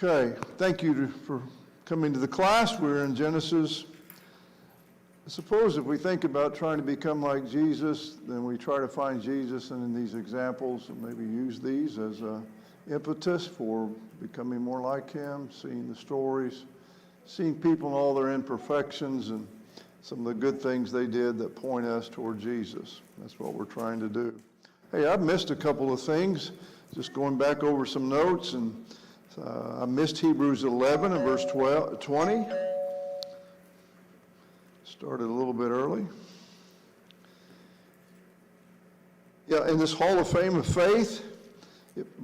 Okay, thank you for coming to the class. We're in Genesis. I suppose if we think about trying to become like Jesus, then we try to find Jesus and in these examples and maybe use these as an impetus for becoming more like him, seeing the stories, seeing people and all their imperfections and some of the good things they did that point us toward Jesus. That's what we're trying to do. Hey, I've missed a couple of things, just going back over some notes, and I missed Hebrews 11 and verse 20. Started a little bit early. Yeah, in this Hall of Fame of faith,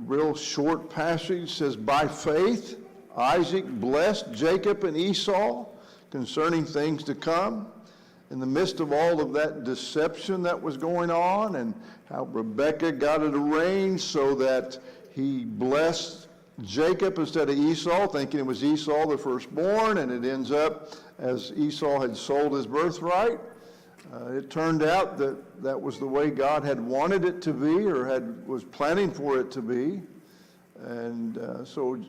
real short passage says, by faith, Isaac blessed Jacob and Esau concerning things to come. In the midst of all of that deception that was going on and how Rebekah got it arranged so that he blessed Jacob instead of Esau, thinking it was Esau the firstborn, and it ends up as Esau had sold his birthright. It turned out that that was the way God had wanted it to be, or was planning for it to be. And so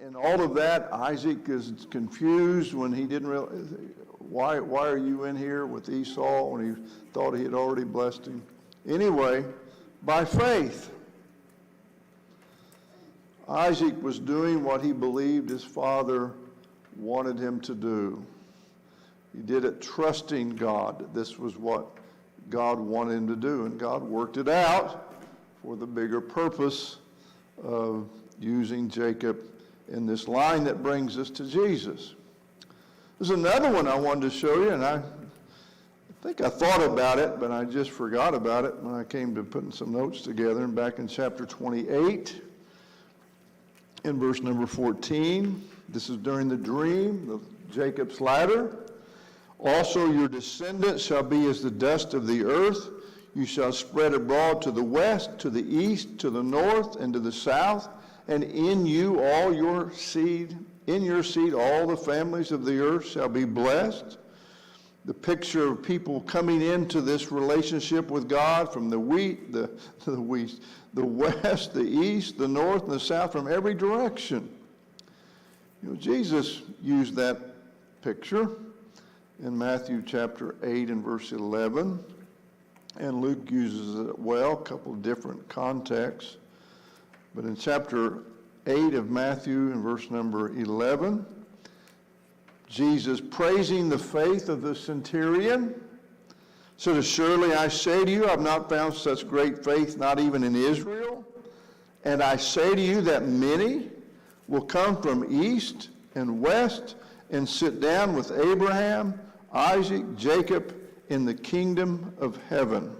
in all of that, Isaac is confused when he didn't realize, why are you in here with Esau when he thought he had already blessed him? Anyway, by faith, Isaac was doing what he believed his father wanted him to do. He did it trusting God. This was what God wanted him to do, and God worked it out for the bigger purpose of using Jacob in this line that brings us to Jesus. There's another one I wanted to show you, and I think I thought about it, but I just forgot about it when I came to putting some notes together. And back in chapter 28, in verse number 14, this is during the dream of Jacob's ladder. Also your descendants shall be as the dust of the earth. You shall spread abroad to the west, to the east, to the north, and to the south. And in you all your seed, in your seed all the families of the earth shall be blessed. The picture of people coming into this relationship with God from the west, the east, the north, and the south, from every direction. You know, Jesus used that picture in Matthew chapter 8 and verse 11, and Luke uses it well, a couple of different contexts. But in chapter 8 of Matthew and verse number 11, Jesus praising the faith of the centurion, said, assuredly I say to you, I have not found such great faith, not even in Israel. And I say to you that many will come from east and west and sit down with Abraham, Isaac, Jacob in the kingdom of heaven.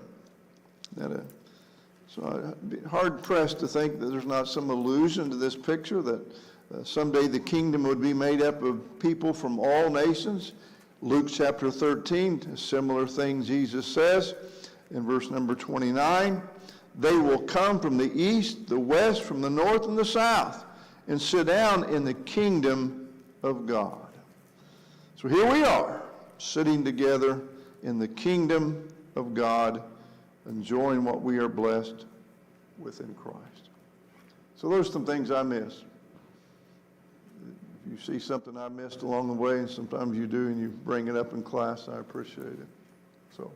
So I'd be hard-pressed to think that there's not some allusion to this picture that someday the kingdom would be made up of people from all nations. Luke chapter 13, a similar thing Jesus says in verse number 29. They will come from the east, the west, from the north, and the south, and sit down in the kingdom of God. So here we are, sitting together in the kingdom of God, enjoying what we are blessed with in Christ. So those are some things I missed. If you see something I missed along the way, and sometimes you do, and you bring it up in class, I appreciate it. So,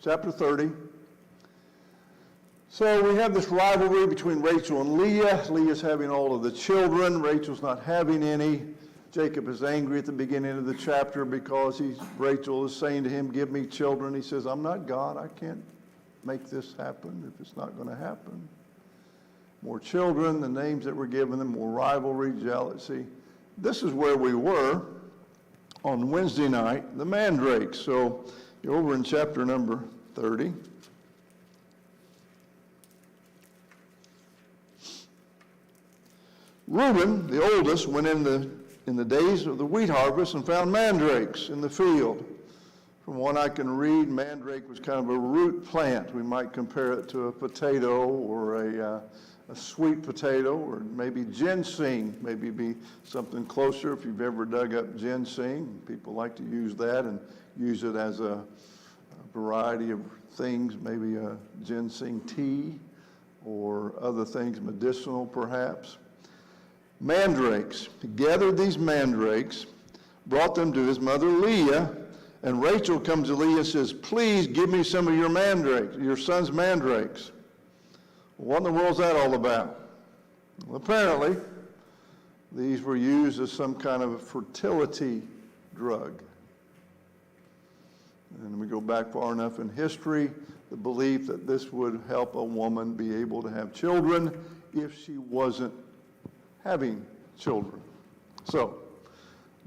chapter 30. So we have this rivalry between Rachel and Leah. Leah's having all of the children. Rachel's not having any. Jacob is angry at the beginning of the chapter because Rachel is saying to him, give me children. He says, I'm not God. I can't make this happen if it's not going to happen. More children, the names that were given them, more rivalry, jealousy. This is where we were on Wednesday night, the mandrakes. So you're over in chapter number 30. Reuben, the oldest, went in the days of the wheat harvest and found mandrakes in the field. From what I can read, mandrake was kind of a root plant. We might compare it to a potato or a sweet potato, or maybe ginseng, maybe be something closer if you've ever dug up ginseng. People like to use that and use it as a variety of things, maybe a ginseng tea or other things, medicinal perhaps. mandrakes. He gathered these mandrakes, brought them to his mother Leah, and Rachel comes to Leah and says, please give me some of your mandrakes, your son's mandrakes. What in the world is that all about? Well, apparently, these were used as some kind of a fertility drug. And we go back far enough in history, the belief that this would help a woman be able to have children if she wasn't having children. So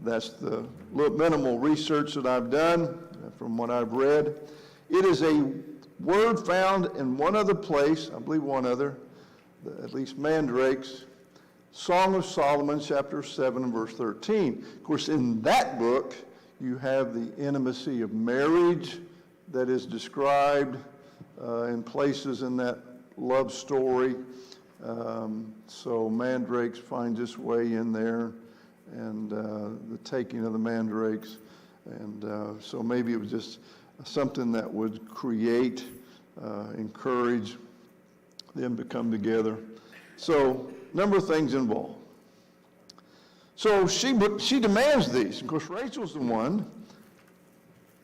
that's the little minimal research that I've done from what I've read. It is a word found in one other place, I believe one other, at least mandrakes, Song of Solomon, chapter 7 and verse 13. Of course, in that book, you have the intimacy of marriage that is described in places in that love story. So mandrakes finds its way in there, and the taking of the mandrakes. And so maybe it was just something that would create, encourage them to come together. So, number of things involved. So she demands these. Of course, Rachel's the one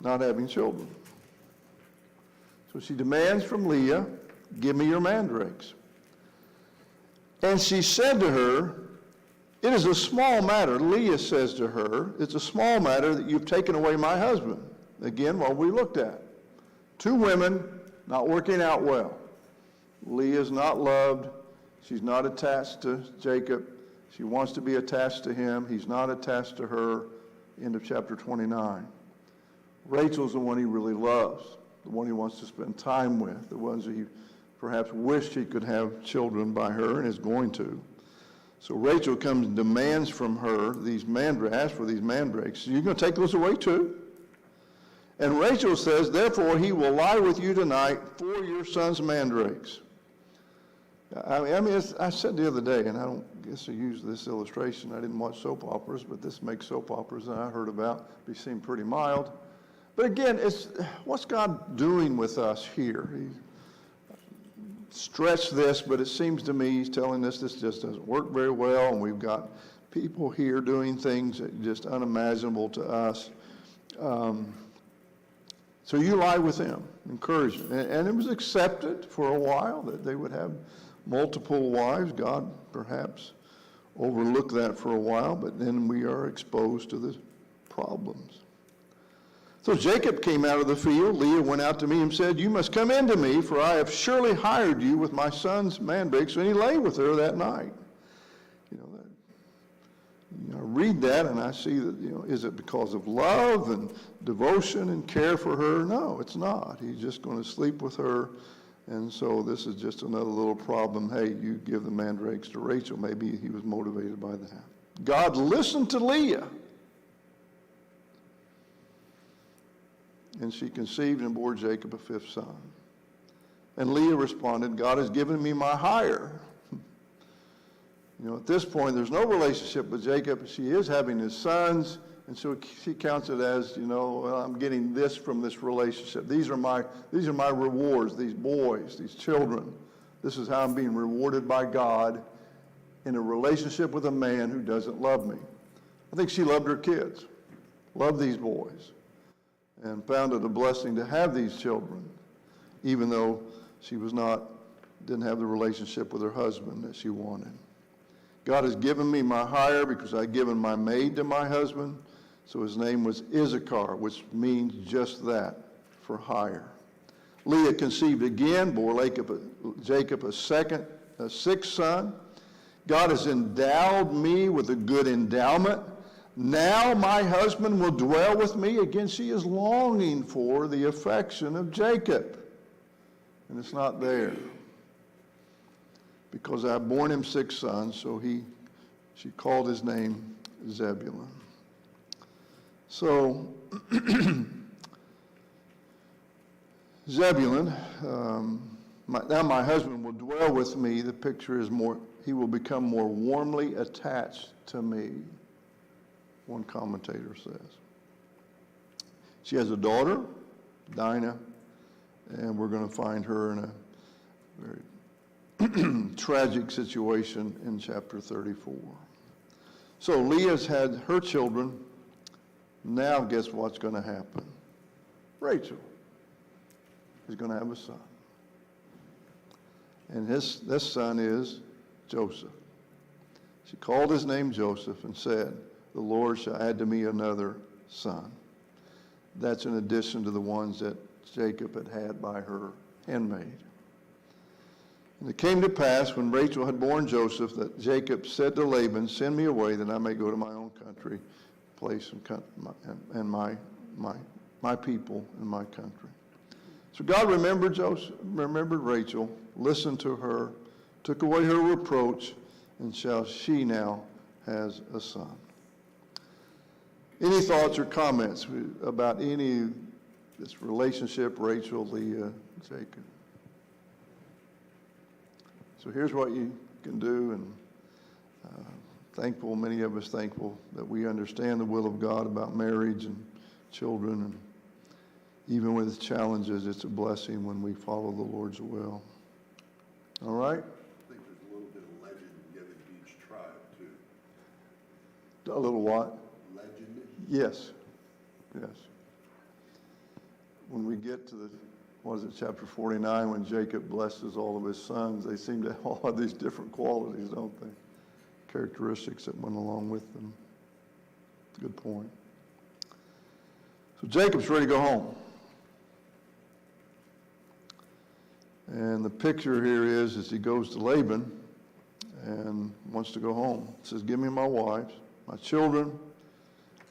not having children. So she demands from Leah, give me your mandrakes. And she said to her, it is a small matter. Leah says to her, it's a small matter that you've taken away my husband. Again, what we looked at. Two women not working out well. Leah's not loved. She's not attached to Jacob. She wants to be attached to him. He's not attached to her. End of chapter 29. Rachel's the one he really loves, the one he wants to spend time with, the ones that he perhaps wished he could have children by her and is going to. So Rachel comes and demands from her these mandrakes, asks for these mandrakes. So you're going to take those away too? And Rachel says, therefore he will lie with you tonight for your son's mandrakes. I said the other day, and I don't guess I used this illustration. I didn't watch soap operas, but this makes soap operas that I heard about. They seem pretty mild. But again, what's God doing with us here? He stretched this, but it seems to me he's telling us this just doesn't work very well, and we've got people here doing things that are just unimaginable to us. So you lie with them, encourage them. And it was accepted for a while that they would have multiple wives. God perhaps overlooked that for a while, but then we are exposed to the problems. So Jacob came out of the field. Leah went out to meet him and said, you must come in to me, for I have surely hired you with my son's mandrakes. And he lay with her that night. I read that and I see that, is it because of love and devotion and care for her? No, it's not. He's just going to sleep with her. And so this is just another little problem. Hey, you give the mandrakes to Rachel. Maybe he was motivated by that. God listened to Leah. And she conceived and bore Jacob a fifth son. And Leah responded, God has given me my hire. At this point, there's no relationship with Jacob. She is having his sons, and so she counts it as, well, I'm getting this from this relationship. These are my rewards, these boys, these children. This is how I'm being rewarded by God in a relationship with a man who doesn't love me. I think she loved her kids, loved these boys, and found it a blessing to have these children, even though she didn't have the relationship with her husband that she wanted. God has given me my hire because I've given my maid to my husband. So his name was Issachar, which means just that, for hire. Leah conceived again, bore Jacob a sixth son. God has endowed me with a good endowment. Now my husband will dwell with me. Again, she is longing for the affection of Jacob. And it's not there. Because I have borne him six sons, so she called his name Zebulun. So, Zebulun, now my husband will dwell with me. The picture is he will become more warmly attached to me, one commentator says. She has a daughter, Dinah, and we're going to find her in a very tragic situation in chapter 34. So Leah's had her children. Now guess what's going to happen? Rachel is going to have a son. And this son is Joseph. She called his name Joseph and said, "The Lord shall add to me another son." That's in addition to the ones that Jacob had by her handmaid. And it came to pass when Rachel had borne Joseph that Jacob said to Laban, "Send me away that I may go to my own country, place and my people and my country." So God remembered Joseph, remembered Rachel, listened to her, took away her reproach, and she now has a son. Any thoughts or comments about this relationship, Rachel, Leah, Jacob? So here's what you can do, and many of us thankful that we understand the will of God about marriage and children, and even with challenges, it's a blessing when we follow the Lord's will. All right? I think there's a little bit of legend given to each tribe, too. A little what? Legend? Yes. When we get to chapter 49, when Jacob blesses all of his sons, they seem to all have these different qualities, don't they? Characteristics that went along with them. Good point. So Jacob's ready to go home. And the picture here is he goes to Laban and wants to go home. He says, "Give me my wives, my children.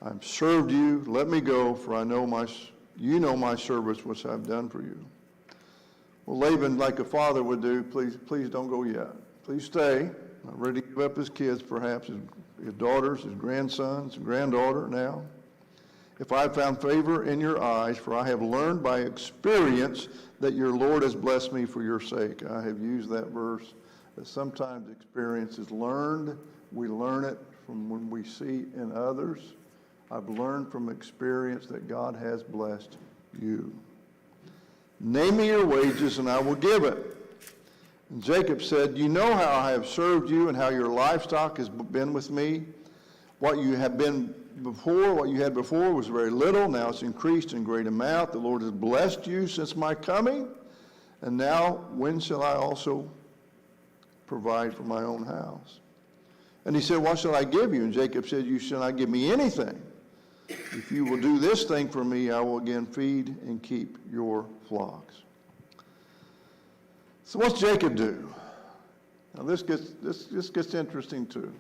I've served you. Let me go, for I know you know my service which I've done for you." Well, Laban, like a father would do, please don't go yet. Please stay. I'm ready to give up his kids, perhaps his daughters, his grandsons, his granddaughter now. "If I have found favor in your eyes, for I have learned by experience that your Lord has blessed me for your sake." I have used that verse, that sometimes experience is learned. We learn it from when we see in others. I've learned from experience that God has blessed you. "Name me your wages and I will give it." And Jacob said, "You know how I have served you and how your livestock has been with me. What you had before was very little. Now it's increased in great amount. The Lord has blessed you since my coming. And now when shall I also provide for my own house?" And he said, "What shall I give you?" And Jacob said, "You shall not give me anything. If you will do this thing for me, I will again feed and keep your flocks." So what's Jacob do? Now this gets interesting too.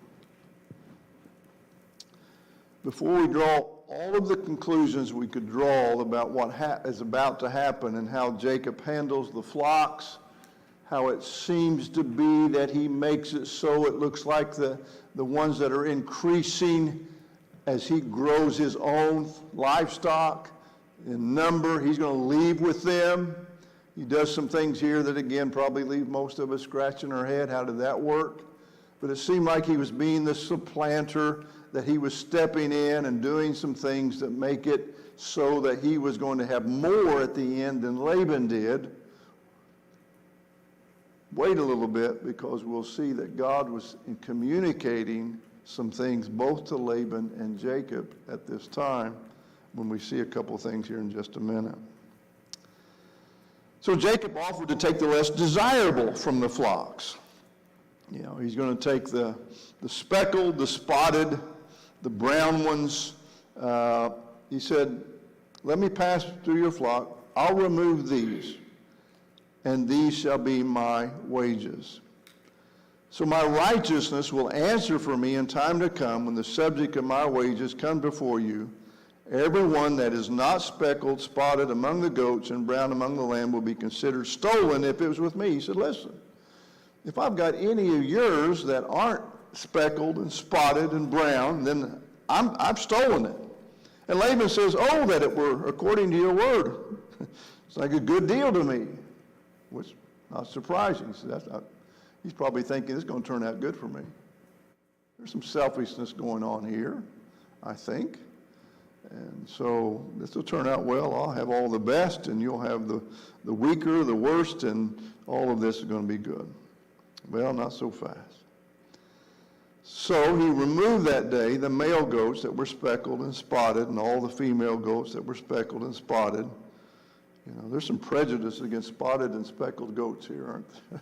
Before we draw all of the conclusions we could draw about what is about to happen and how Jacob handles the flocks, how it seems to be that he makes it so it looks like the ones that are increasing as he grows his own livestock in number, he's going to leave with them. He does some things here that, again, probably leave most of us scratching our head. How did that work? But it seemed like he was being the supplanter, that he was stepping in and doing some things that make it so that he was going to have more at the end than Laban did. Wait a little bit, because we'll see that God was communicating some things both to Laban and Jacob at this time, when we see a couple things here in just a minute. So Jacob offered to take the less desirable from the flocks. You know, he's going to take the speckled, the spotted, the brown ones. He said, "Let me pass through your flock. I'll remove these, and these shall be my wages. So my righteousness will answer for me in time to come when the subject of my wages come before you. Everyone that is not speckled, spotted among the goats, and brown among the lamb will be considered stolen if it was with me." He said, "Listen, if I've got any of yours that aren't speckled and spotted and brown, then I've stolen it." And Laban says, "Oh, that it were according to your word." It's like a good deal to me, which not surprising. So he's probably thinking, this is going to turn out good for me. There's some selfishness going on here, I think. And so this will turn out well. I'll have all the best, and you'll have the weaker, the worst, and all of this is going to be good. Well, not so fast. So he removed that day the male goats that were speckled and spotted and all the female goats that were speckled and spotted. You know, there's some prejudice against spotted and speckled goats here, aren't there?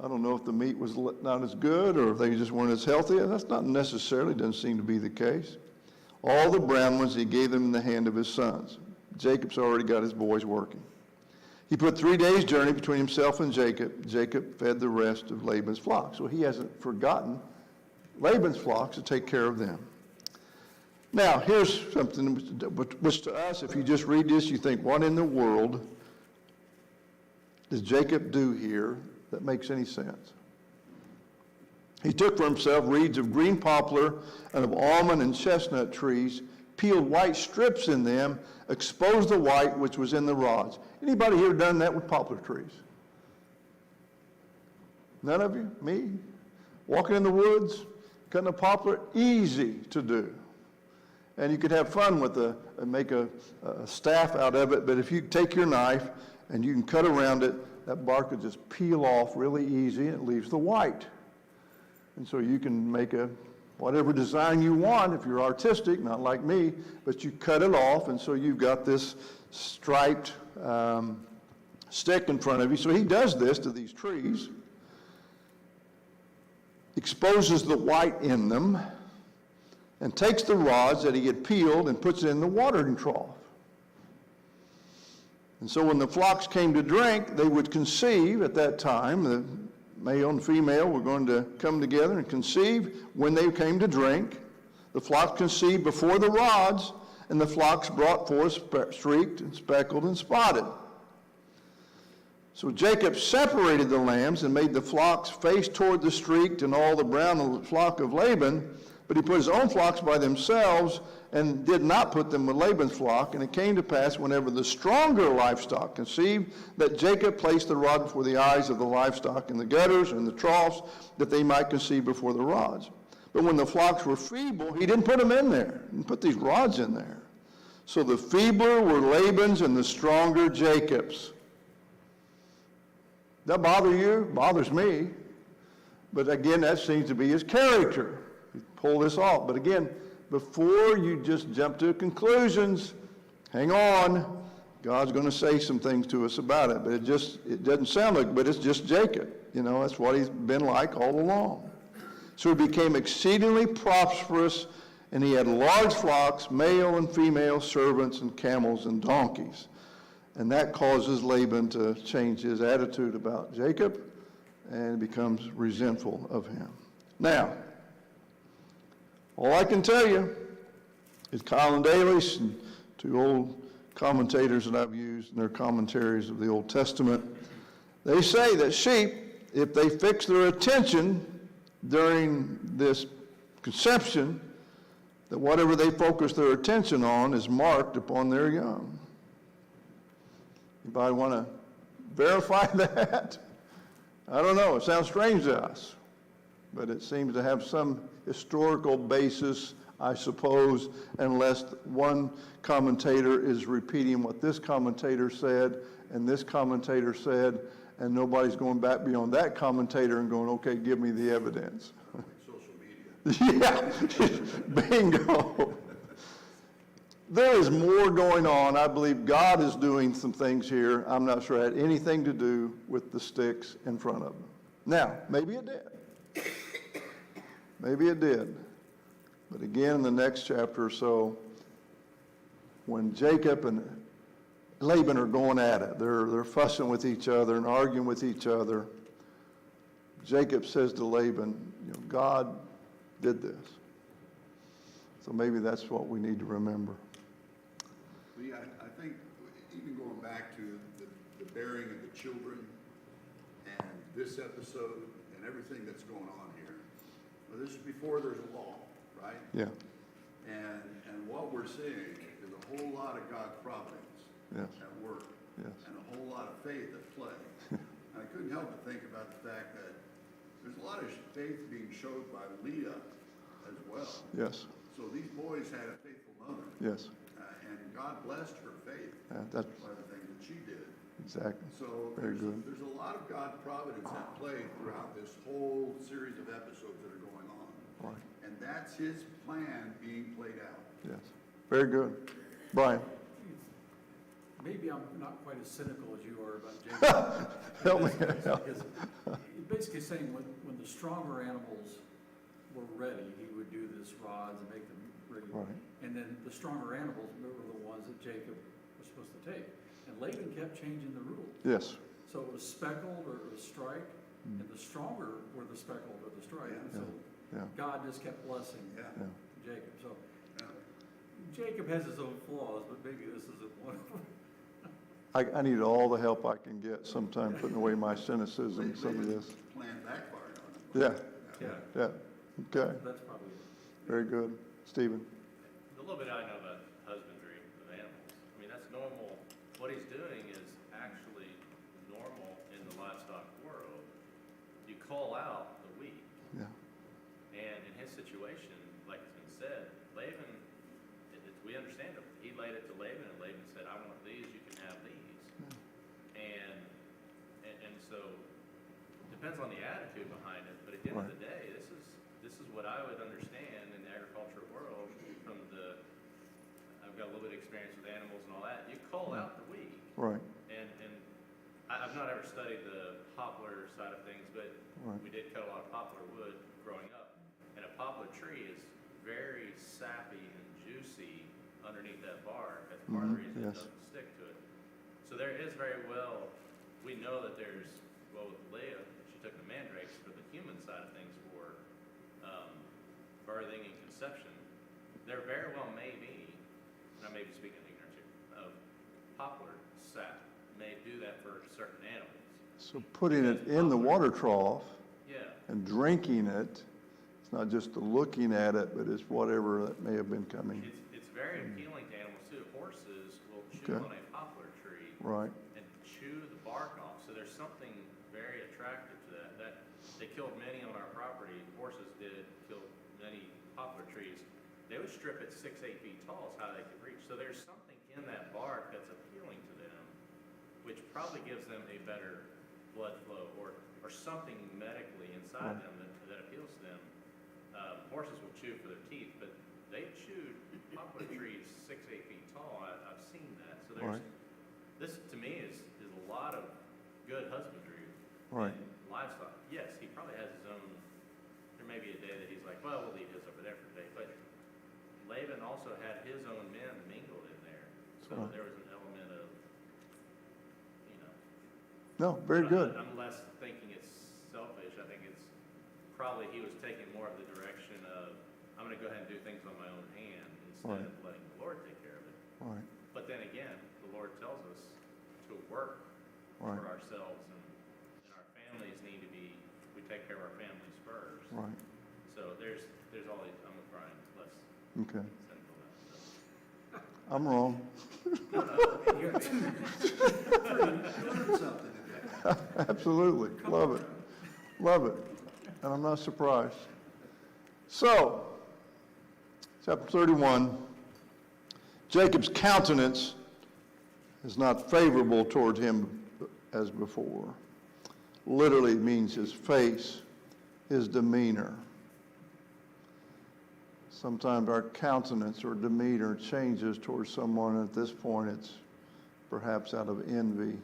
I don't know if the meat was not as good or if they just weren't as healthy. That's not necessarily, doesn't seem to be the case. All the brown ones he gave them in the hand of his sons. Jacob's already got his boys working. He put 3 days' journey between himself and Jacob. Jacob fed the rest of Laban's flocks. So he hasn't forgotten Laban's flocks to take care of them. Now, here's something which to us, if you just read this, you think, what in the world does Jacob do here that makes any sense? He took for himself reeds of green poplar and of almond and chestnut trees, peeled white strips in them, exposed the white which was in the rods. Anybody here done that with poplar trees? None of you? Me? Walking in the woods, cutting a poplar, easy to do. And you could have fun with make a staff out of it, but if you take your knife and you can cut around it, that bark will just peel off really easy and it leaves the white. And so you can make whatever design you want if you're artistic, not like me, but you cut it off, and so you've got this striped stick in front of you. So he does this to these trees, exposes the white in them, and takes the rods that he had peeled and puts it in the watering trough. And so when the flocks came to drink, they would conceive at that time. The male and female were going to come together and conceive when they came to drink. The flocks conceived before the rods, and the flocks brought forth streaked and speckled and spotted. So Jacob separated the lambs and made the flocks face toward the streaked and all the brown flock of Laban, but he put his own flocks by themselves and did not put them with Laban's flock. And it came to pass, whenever the stronger livestock conceived, that Jacob placed the rod before the eyes of the livestock in the gutters and the troughs, that they might conceive before the rods. But when the flocks were feeble, he didn't put them in there. He didn't put these rods in there. So the feebler were Laban's and the stronger Jacob's. That bother you? Bothers me. But again, that seems to be his character. He pulled this off. But again, before you just jump to conclusions, hang on. God's going to say some things to us about it. But it doesn't sound like, but it's just Jacob. You know, that's what he's been like all along. So he became exceedingly prosperous, and he had large flocks, male and female servants, and camels and donkeys. And that causes Laban to change his attitude about Jacob and becomes resentful of him. Now, all I can tell you is Colin Daly, and 2 old commentators that I've used in their commentaries of the Old Testament, they say that sheep, if they fix their attention during this conception, that whatever they focus their attention on is marked upon their young. Anybody want to verify that? I don't know. It sounds strange to us, but it seems to have some historical basis, I suppose, unless one commentator is repeating what this commentator said and this commentator said, and nobody's going back beyond that commentator and going, okay, give me the evidence. Social media. Yeah, bingo. There is more going on. I believe God is doing some things here. I'm not sure it had anything to do with the sticks in front of them. Now, maybe it did. Maybe it did. But again, in the next chapter or so, when Jacob and Laban are going at it, they're fussing with each other and arguing with each other. Jacob says to Laban, you know, God did this. So maybe that's what we need to remember. Lee, I think even going back to the bearing of the children and this episode and everything that's going on here, well, this is before there's a law, right? Yeah. And what we're seeing is a whole lot of God's providence at work, and a whole lot of faith at play. I couldn't help but think about the fact that there's a lot of faith being showed by Leah as well. Yes. So these boys had a faithful mother. Yes. And God blessed her faith by the things that she did. Exactly. So Very good. There's a lot of God's providence at play throughout this whole series of episodes that are going on. That's his plan being played out. Yes. Very good. Brian? Maybe I'm not quite as cynical as you are about Jacob. Help me. Because he's basically saying when the stronger animals were ready, he would do this rods and make them ready. Right. And then the stronger animals were the ones that Jacob was supposed to take. And Laban kept changing the rules. Yes. So it was speckled or it was strike, and the stronger were the speckled or the strike. And so Yeah. God just kept blessing Yeah. Yeah. Jacob. So Yeah. Jacob has his own flaws, but maybe this isn't one of them. I need all the help I can get sometime putting away my cynicism, some of this. Plan backfired on him. Yeah, Yeah, yeah, okay, that's probably it. very good. Stephen? The little bit I know about husbandry of animals, I mean, that's normal. What he's doing is actually normal in the livestock world. You call out the weak. Yeah, And in his situation, like it's been said, Laban, we understand it. He laid it to Laban, and Laban said, I want these, you can have these. And so, it depends on the attitude behind it, but at the end of the day, this is what I would understand in the agricultural world from I've got a little bit of experience with animals and all that. You call out the weak. right, And I've not ever studied the poplar side of things, but Right. we did cut a lot of poplar wood growing up. And a poplar tree is very sappy and juicy underneath that bark. That's part of the reason yes. it doesn't stick to it. So there is very well, we know that there's, well, with Leah, she took the mandrakes for the human side of things for birthing and conception. There very well may be, and I may be speaking ignorance here, of poplar sap may do that for certain animals. so putting it in the water trough Yeah, and drinking it, it's not just the looking at it, but it's whatever that may have been coming, it's very appealing to animals too. Horses will chew Okay. on a poplar tree right, and chew the bark off. So there's something very attractive to that. They killed many on our property. Horses did kill many poplar trees. They would strip it 6, 8 feet tall is how they could reach. So there's something in that bark that's appealing to them, which probably gives them a better blood flow or something medically inside them that appeals to them. Horses will chew for their teeth, but they've chewed poplar trees 6, 8 feet tall. I've seen that. So there's this to me is a lot of good husbandry Right. in livestock. Yes, he probably has his own. There may be a day that he's like, well, we'll leave his over there for the day. But Laban also had his own men mingled in there, so Right. there was an element of, you know. no, very good, I'm less thinking it's selfish. I think it's probably he was taking more of the direction of I'm going to go ahead and do things on my own hand instead of letting the Lord take care of it. right, But then again, the Lord tells us to work Right. for ourselves, and our families need to be. We take care of our families first. right, So there's all these. I'm with Brian. Less okay. cynical about it. I'm wrong. Learn something today. Absolutely, love it, and I'm not surprised. So, chapter 31, Jacob's countenance is not favorable toward him as before. Literally means his face, his demeanor. Sometimes our countenance or demeanor changes towards someone. At this point, it's perhaps out of envy,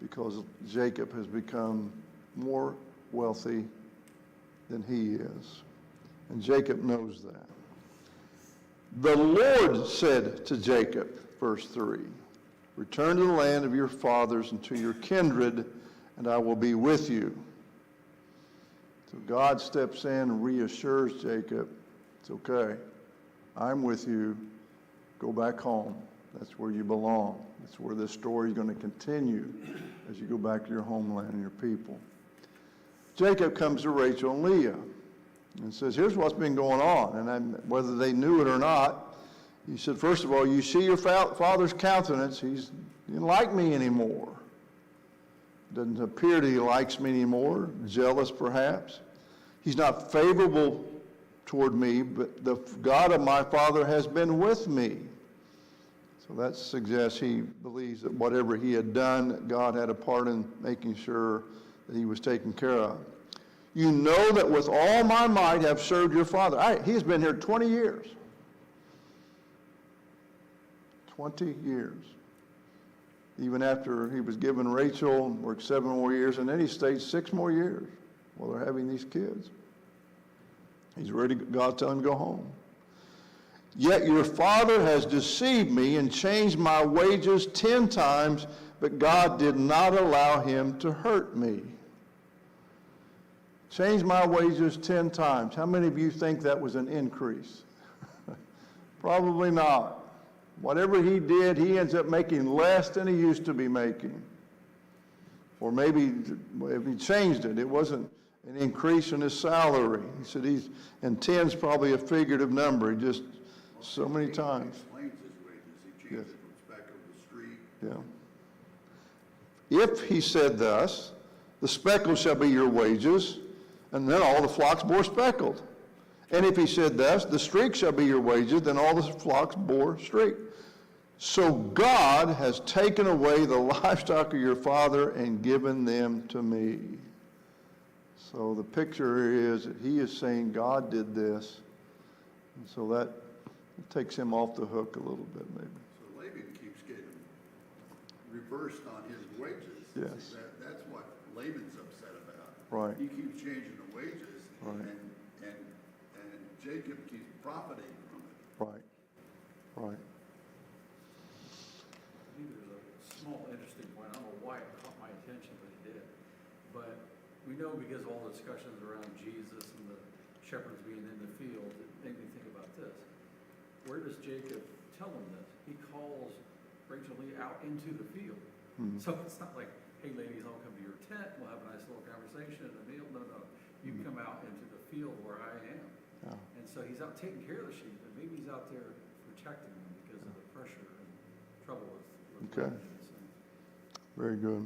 because Jacob has become more wealthy than he is. And Jacob knows that. The Lord said to Jacob, verse 3, return to the land of your fathers and to your kindred, and I will be with you. So God steps in and reassures Jacob, it's okay, I'm with you, go back home. That's where you belong. That's where this story is going to continue as you go back to your homeland and your people. Jacob comes to Rachel and Leah and says, here's what's been going on. And whether they knew it or not, he said, first of all, you see your father's countenance. He didn't like me anymore. Doesn't appear that he likes me anymore, jealous perhaps. He's not favorable toward me, but the God of my father has been with me. So that suggests he believes that whatever he had done, God had a part in making sure that he was taken care of. You know that with all my might have served your father. He has been here 20 years. 20 years. Even after he was given Rachel, worked 7 more years, and then he stayed 6 more years while they're having these kids. He's ready, God telling him to go home. Yet your father has deceived me and changed my wages 10 times, but God did not allow him to hurt me. Changed my wages 10 times. How many of you think that was an increase? Probably not. Whatever he did, he ends up making less than he used to be making. Or maybe if he changed it, it wasn't an increase in his salary. He said and 10's probably a figurative number. He just, so many times. He explains his wages. He changed it from speckle to streak. Yeah. If he said thus, the speckle shall be your wages, and then all the flocks bore speckled. And if he said thus, the streak shall be your wages, then all the flocks bore streak. So God has taken away the livestock of your father and given them to me. So the picture is that he is saying God did this. And so that takes him off the hook a little bit maybe. So Laban keeps getting reversed on his wages. Yes. See, that's what Laban's upset about. Right. He keeps changing the wages. Right. And Jacob keeps profiting from it. Right. Right. I think there's a small interesting point. I don't know why it caught my attention, but it did. But we know because of all the discussions around Jesus and the shepherds being in the field, it made me think about this. Where does Jacob tell him this? He calls Rachel Leah out into the field. Mhm. So it's not like, hey ladies, I'll come to your tent, we'll have a nice little conversation and a meal. No, no. You come out into the field where I am. Yeah. And so he's out taking care of the sheep, and maybe he's out there protecting them because of the pressure and trouble with Okay. lions. Very good.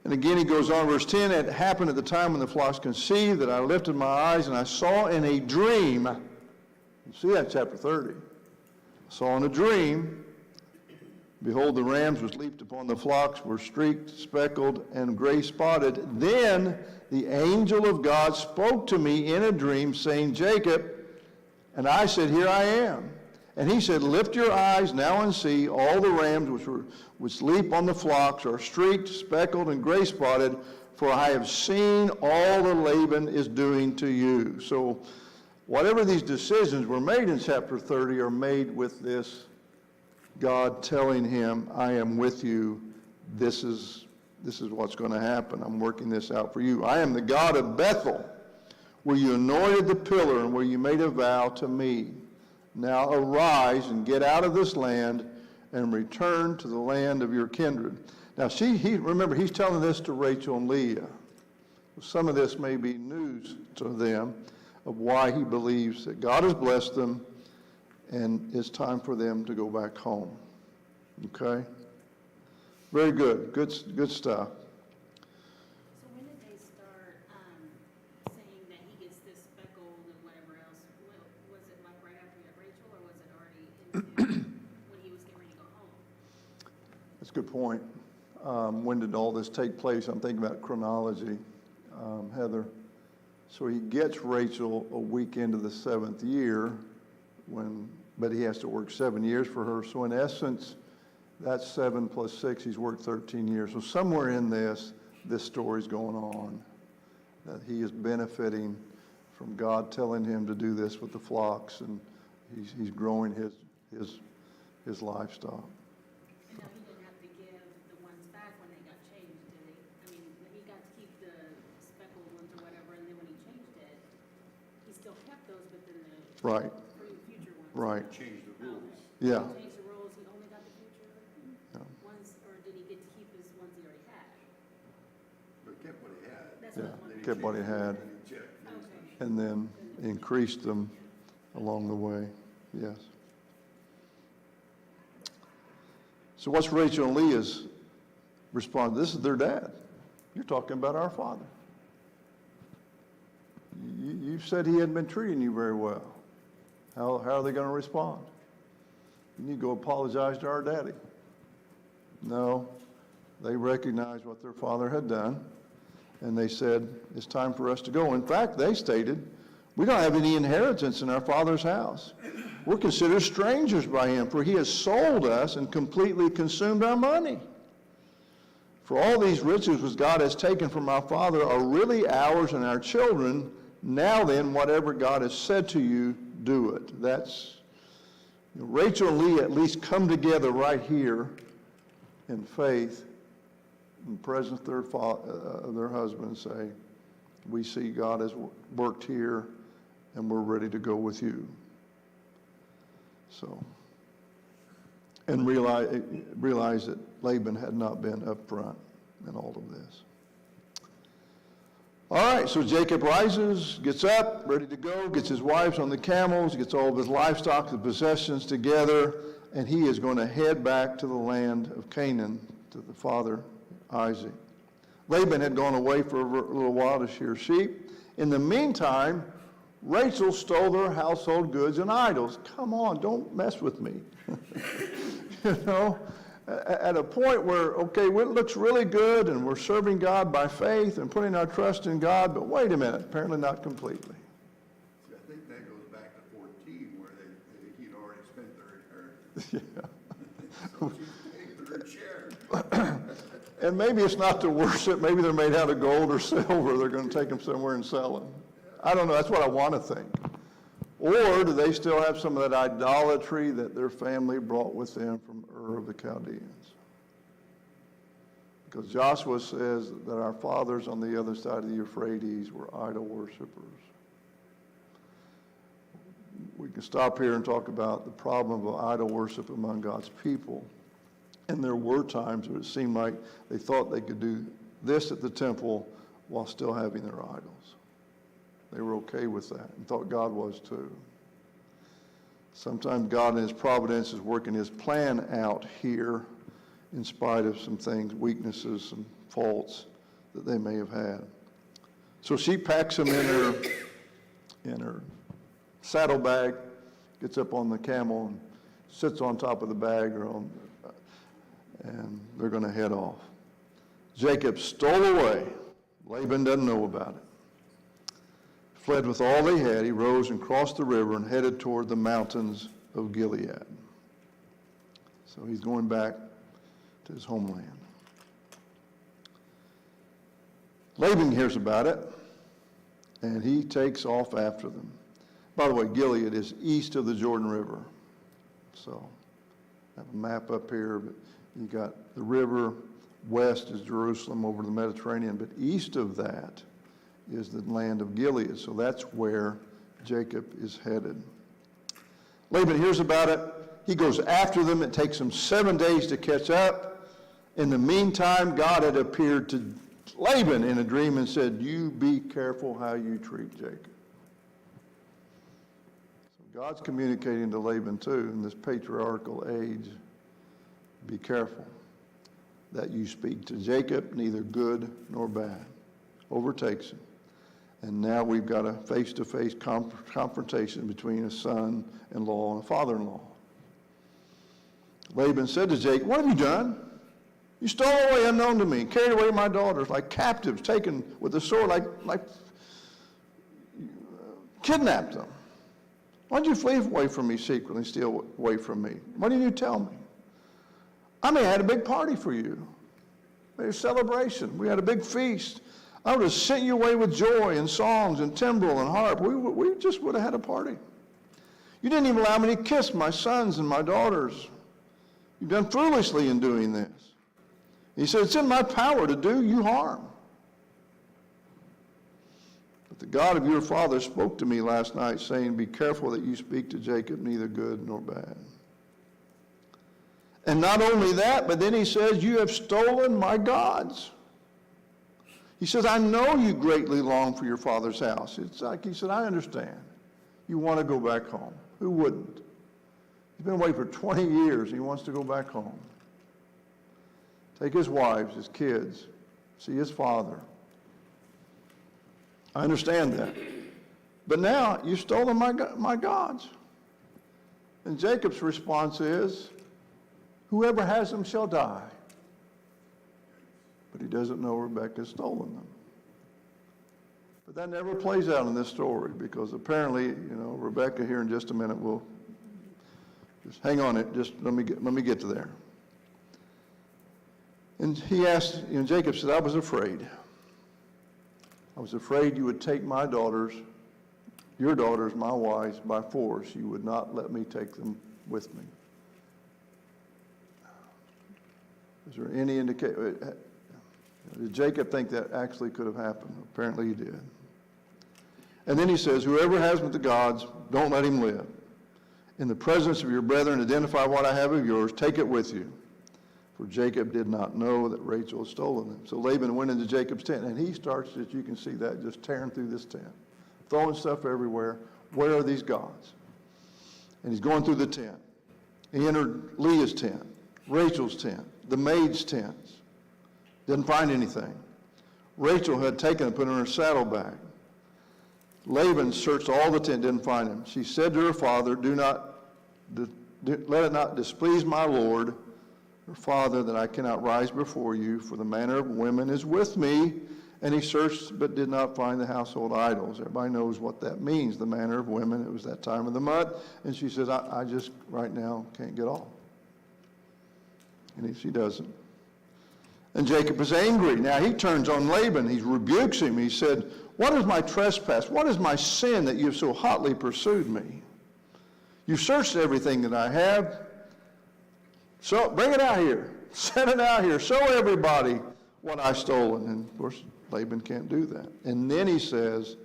And again, he goes on, verse 10, it happened at the time when the flocks conceived that I lifted my eyes and I saw in a dream, you see that in chapter 30, I saw in a dream, behold, the rams which leaped upon the flocks were streaked, speckled, and gray spotted. Then the angel of God spoke to me in a dream, saying, Jacob, and I said, here I am. And he said, lift your eyes now and see all the rams which leap on the flocks are streaked, speckled, and gray spotted, for I have seen all that Laban is doing to you. So whatever these decisions were made in chapter 30 are made with this God telling him, I am with you. This is what's going to happen. I'm working this out for you. I am the God of Bethel, where you anointed the pillar and where you made a vow to me. Now arise and get out of this land and return to the land of your kindred. Now remember, he's telling this to Rachel and Leah. Some of this may be news to them of why he believes that God has blessed them and it's time for them to go back home. Okay? Very good. Good stuff. So when did they start saying that he gets this speckled and whatever else? Was it like right after he had Rachel, or was it already into when he was getting ready to go home? That's a good point. When did all this take place? I'm thinking about chronology, Heather. So he gets Rachel a week into the 7th year, but he has to work 7 years for her. So in essence, that's 7 plus 6, he's worked 13 years. So somewhere in this story's going on, that he is benefiting from God telling him to do this with the flocks, and he's growing his livestock. And now he didn't have to give the ones back when they got changed, did he? I mean, he got to keep the speckled ones or whatever, and then when he changed it, he still kept those, but then the Right, future ones. right. Change the rules. Yeah. He changed the rules, he only got the future Yeah. ones, or did he get to keep his ones he already had? But kept what he had. That's Yeah. what I wanted. Kept what he had. And he checked. Okay. And then increased them along the way. Yes. So what's Rachel and Leah's response? This is their dad. You're talking about our father. You said he hadn't been treating you very well. How are they going to respond? You need to go apologize to our daddy. No, they recognized what their father had done. And they said, it's time for us to go. In fact, they stated, we don't have any inheritance in our father's house. We're considered strangers by him, for he has sold us and completely consumed our money. For all these riches which God has taken from our father are really ours and our children. Now then, whatever God has said to you, do it. That's, Rachel and Leah at least come together right here in faith, in the presence of their husbands, say, we see God has worked here and we're ready to go with you. So, and realize that Laban had not been upfront in all of this. All right, so Jacob rises, gets up, ready to go, gets his wives on the camels, gets all of his livestock, his possessions together, and he is going to head back to the land of Canaan, to the father Isaac. Laban had gone away for a little while to shear sheep. In the meantime, Rachel stole their household goods and idols. Come on, don't mess with me. You know, at a point where, okay, it looks really good and we're serving God by faith and putting our trust in God, but wait a minute, apparently not completely. See, I think that goes back to 14 where he'd already spent their inheritance. So she's paid for her share. And maybe it's not to worship, maybe they're made out of gold or silver, they're going to take them somewhere and sell them. I don't know, that's what I want to think. Or do they still have some of that idolatry that their family brought with them from Ur of the Chaldeans? Because Joshua says that our fathers on the other side of the Euphrates were idol worshipers. We can stop here and talk about the problem of idol worship among God's people. And there were times where it seemed like they thought they could do this at the temple while still having their idols. They were okay with that and thought God was too. Sometimes God in his providence is working his plan out here in spite of some things, weaknesses, some faults that they may have had. So she packs them in her saddlebag, gets up on the camel and sits on top of the bag and they're going to head off. Jacob stole away. Laban doesn't know about it. Fled with all they had, he rose and crossed the river and headed toward the mountains of Gilead. So he's going back to his homeland. Laban hears about it, and he takes off after them. By the way, Gilead is east of the Jordan River. So I have a map up here, but you got the river, west is Jerusalem over the Mediterranean, but east of that is the land of Gilead. So that's where Jacob is headed. Laban hears about it. He goes after them. It takes him 7 days to catch up. In the meantime, God had appeared to Laban in a dream and said, you be careful how you treat Jacob. So God's communicating to Laban too in this patriarchal age, be careful that you speak to Jacob neither good nor bad. Overtakes him. And now we've got a face-to-face confrontation between a son-in-law and a father-in-law. Laban said to Jacob, what have you done? You stole away unknown to me, carried away my daughters like captives, taken with the sword, like kidnapped them. Why did you flee away from me secretly and steal away from me? Why didn't you tell me? I may have had a big party for you. We had a celebration. We had a big feast. I would have sent you away with joy and songs and timbrel and harp. We just would have had a party. You didn't even allow me to kiss my sons and my daughters. You've done foolishly in doing this. He said, it's in my power to do you harm. But the God of your father spoke to me last night, saying, be careful that you speak to Jacob neither good nor bad. And not only that, but then he says, you have stolen my gods. He says, I know you greatly long for your father's house. It's like he said, I understand. You want to go back home. Who wouldn't? He's been away for 20 years. He wants to go back home. Take his wives, his kids, see his father. I understand that. But now you've stolen my gods. And Jacob's response is, whoever has them shall die. But he doesn't know Rebekah's stolen them. But that never plays out in this story because apparently, Rebecca here in just a minute will just hang on it. Just let me get to there. And he asked, Jacob said, I was afraid. I was afraid you would take my daughters, your daughters, my wives, by force. You would not let me take them with me. Is there any indication? Did Jacob think that actually could have happened? Apparently he did. And then he says, whoever has with the gods, don't let him live. In the presence of your brethren, identify what I have of yours, take it with you. For Jacob did not know that Rachel had stolen them. So Laban went into Jacob's tent, and he starts, as you can see that, just tearing through this tent, throwing stuff everywhere. Where are these gods? And he's going through the tent. He entered Leah's tent, Rachel's tent, the maid's tents. Didn't find anything. Rachel had taken and put in her saddlebag. Laban searched all the tent, didn't find him. She said to her father, let it not displease my lord, her father, that I cannot rise before you, for the manner of women is with me. And he searched but did not find the household idols. Everybody knows what that means, the manner of women. It was that time of the month. And she says, I just right now can't get off. And she doesn't. And Jacob is angry. Now he turns on Laban. He rebukes him. He said, what is my trespass? What is my sin that you've so hotly pursued me? You've searched everything that I have. So bring it out here. Send it out here. Show everybody what I've stolen. And of course, Laban can't do that. And then he says,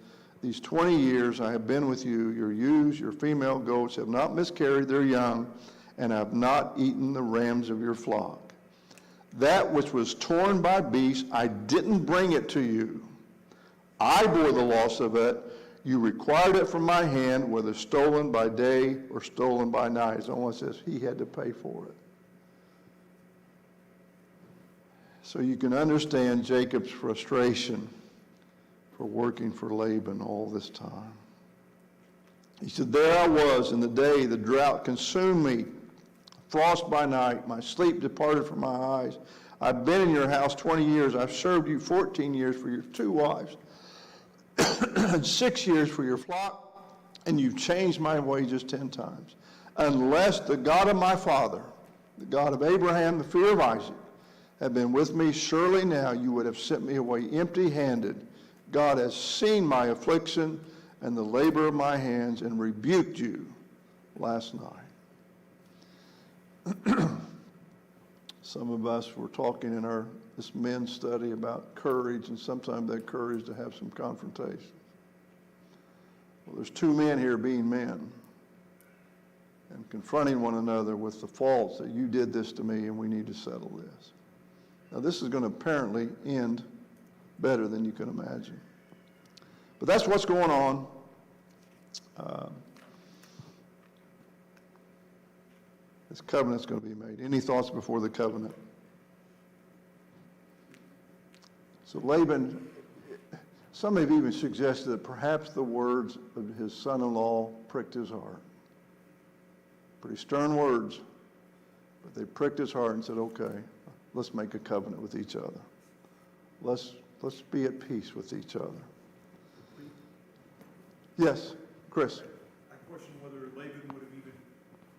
these 20 years I have been with you. Your ewes, your female goats have not miscarried their young, and I have not eaten the rams of your flock. That which was torn by beasts, I didn't bring it to you. I bore the loss of it. You required it from my hand, whether stolen by day or stolen by night. Someone says he had to pay for it. So you can understand Jacob's frustration for working for Laban all this time. He said, there I was in the day, the drought consumed me, frost by night, my sleep departed from my eyes. I've been in your house 20 years. I've served you 14 years for your 2 wives, and 6 years for your flock, and you've changed my wages 10 times. Unless the God of my father, the God of Abraham, the fear of Isaac, had been with me, surely now you would have sent me away empty-handed. God has seen my affliction and the labor of my hands and rebuked you last night. Some of us were talking in this men's study about courage, and sometimes that courage to have some confrontation. Well, there's 2 men here being men and confronting one another with the faults that you did this to me and we need to settle this. Now, this is going to apparently end better than you can imagine. But that's what's going on. This covenant's going to be made. Any thoughts before the covenant? So Laban, some have even suggested that perhaps the words of his son-in-law pricked his heart. Pretty stern words, but they pricked his heart and said, okay, let's make a covenant with each other. Let's be at peace with each other. Yes, Chris. I question whether Laban would have even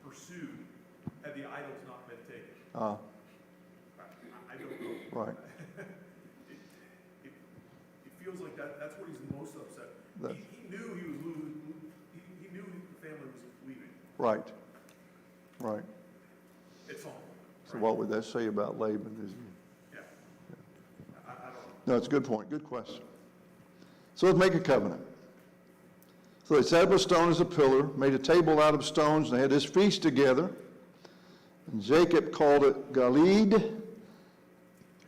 pursued had the idols not been taken. I don't know. Right. It feels like that's what he's most upset. He knew he was losing. He knew the family was leaving. Right. Right. It's home. So right? what would that say about Laban? Yeah. I don't know. No, it's a good point. Good question. So let's make a covenant. So they set up a stone as a pillar, made a table out of stones, and they had this feast together. And Jacob called it Gilead.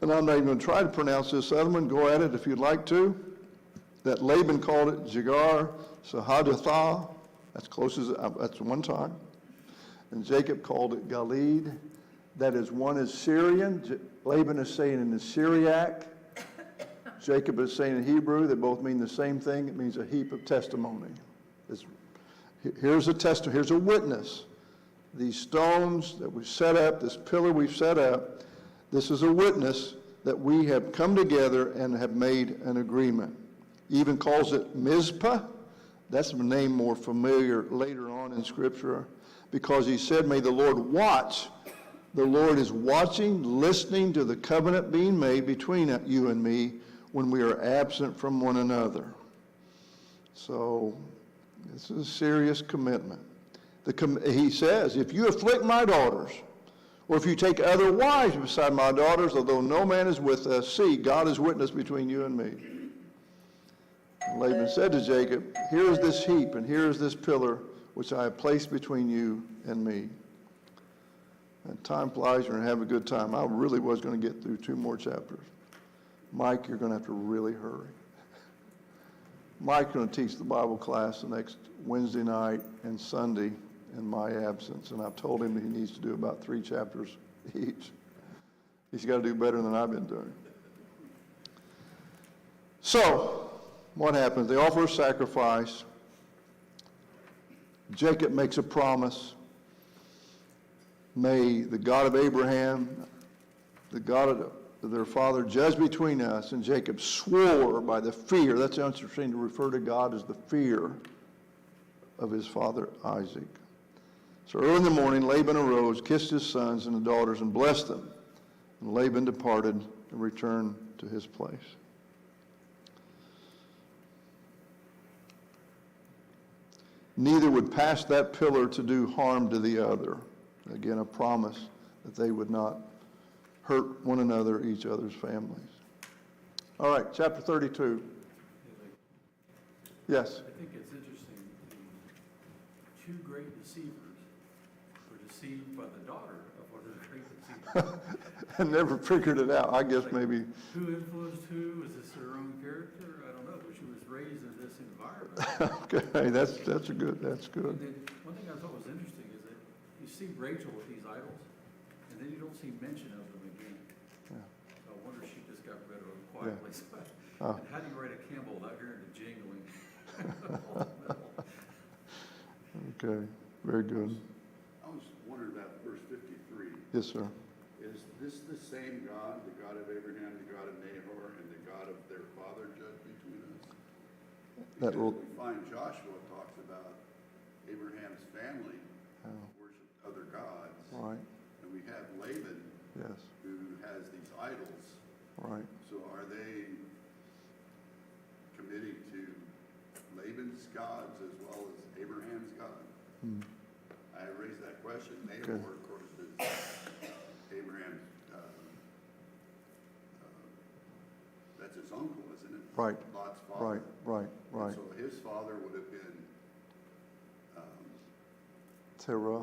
And I'm not even going to try to pronounce this other one. Go at it if you'd like to. That Laban called it Jegar Sahadathah. That's that's one time. And Jacob called it Gilead. That is, one is Syrian. Laban is saying in the Syriac. Jacob is saying in Hebrew. They both mean the same thing. It means a heap of testimony. Here's a testimony. Here's a witness. These stones that we've set up, this pillar we've set up, this is a witness that we have come together and have made an agreement. He even calls it Mizpah. That's a name more familiar later on in Scripture, because he said, may the Lord watch. The Lord is watching, listening to the covenant being made between you and me when we are absent from one another. So this is a serious commitment. He says, if you afflict my daughters, or if you take other wives beside my daughters, although no man is with us, see, God is witness between you and me. And Laban said to Jacob, here is this heap, and here is this pillar, which I have placed between you and me. And time flies, you're going to have a good time. I really was going to get through 2 more chapters. Mike, you're going to have to really hurry. Mike's going to teach the Bible class the next Wednesday night and Sunday in my absence, and I've told him that he needs to do about 3 chapters each. He's got to do better than I've been doing. So, what happens? They offer a sacrifice. Jacob makes a promise. May the God of Abraham, the God of their father, judge between us. And Jacob swore by the fear. That's interesting to refer to God as the fear of his father Isaac. So early in the morning, Laban arose, kissed his sons and the daughters, and blessed them. And Laban departed and returned to his place. Neither would pass that pillar to do harm to the other. Again, a promise that they would not hurt one another, each other's families. All right, chapter 32. Yes? I think it's interesting, the 2 great deceivers were deceived by the daughter of one of the great deceivers. I never figured it out. I guess maybe. Who influenced who? Was this her own character? I don't know, but she was raised in this environment. Okay, that's good. And then, one thing I thought was interesting is that you see Rachel with these idols, and then you don't see mention of them again. Yeah. So I wonder if she just got rid of them quietly. Oh. And how do you write a Campbell without hearing the jingling? Okay, very good. I was wondering about verse 53. Yes, sir. Is this the same God, the God of Abraham, the God of Nahor, and the God of their father judge between us? That Because little, we find Joshua talks about Abraham's family oh, worship other gods. right, And we have Laban, yes, who has these idols. right. So are they committing to Laban's gods as well as Abraham's God? Hmm. I raised that question. Okay. Nahor, of course, is Abraham's, that's his uncle, isn't it? Right. Lot's father. Right. And so his father would have been, Terah,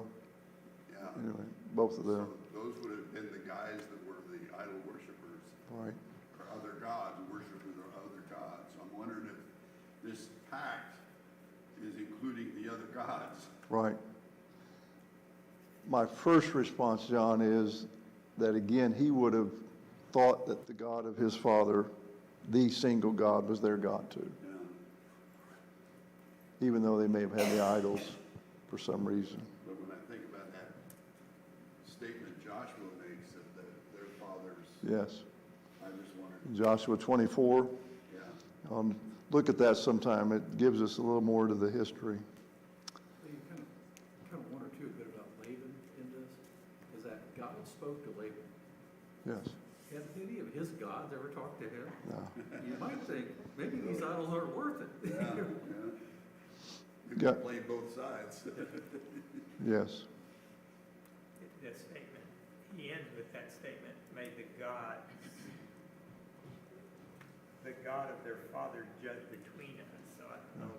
yeah. anyway, both of them, So those would have been the guys that were the idol worshipers, right. or other gods, worshiping their other gods. So I'm wondering if this pact is including the other gods. Right. My first response, John, is that again, he would have thought that the God of his father, the single God, was their God too, Yeah. even though they may have had the idols for some reason. But when I think about that statement Joshua makes that their fathers, Yes. I just wondered, Joshua 24. yeah. Look at that sometime. It gives us a little more to the history. So you kind of wonder too a bit about Laban in this, is that God spoke to Laban. Yes. Had any of his gods ever talked to him? No. You might think, maybe these idols aren't worth it. Yeah, yeah. You Yeah. can play both sides. Yes. That statement, he ends with that statement, may the God of their father judge between us. So I don't know,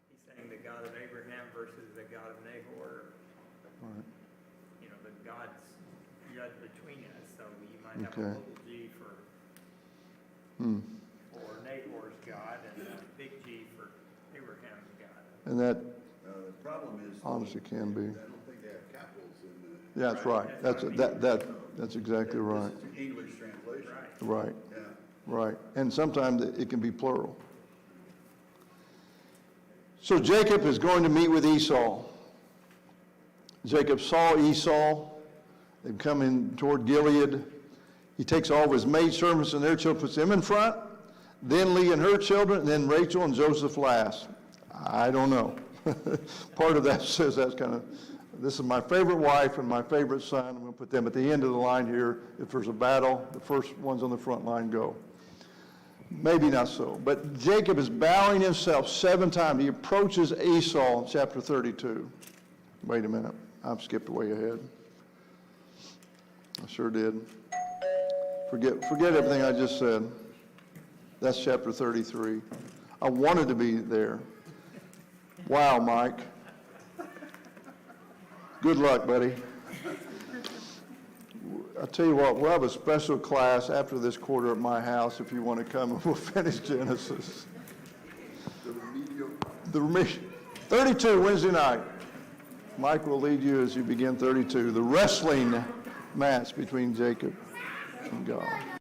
he's saying the God of Abraham versus the God of Nahor, Right. you know, the gods judge between us. So you might have Okay. a little G for Nahor's God and a big G for Abraham's God. And that The problem is. honestly can be. I don't think they have capitals in the. Yeah, that's right. That's exactly right. This is an English translation. Right. Right. Yeah. Right. And sometimes it can be plural. So Jacob is going to meet with Esau. Jacob saw Esau. They've come in toward Gilead. He takes all of his maidservants and their children, puts them in front. then Leah and her children, and then Rachel and Joseph last. I don't know. Part of that says that's kind of, this is my favorite wife and my favorite son. I'm going to put them at the end of the line here. If there's a battle, the first ones on the front line go. Maybe not so. But Jacob is bowing himself 7 times. He approaches Esau in chapter 32. Wait a minute. I've skipped way ahead. I sure did. Forget everything I just said. That's chapter 33. I wanted to be there. Wow, Mike. Good luck, buddy. I'll tell you what, we'll have a special class after this quarter at my house if you want to come, and we'll finish Genesis. The remedial. 32, Wednesday night. Mike will lead you as you begin 32, the wrestling match between Jacob and God.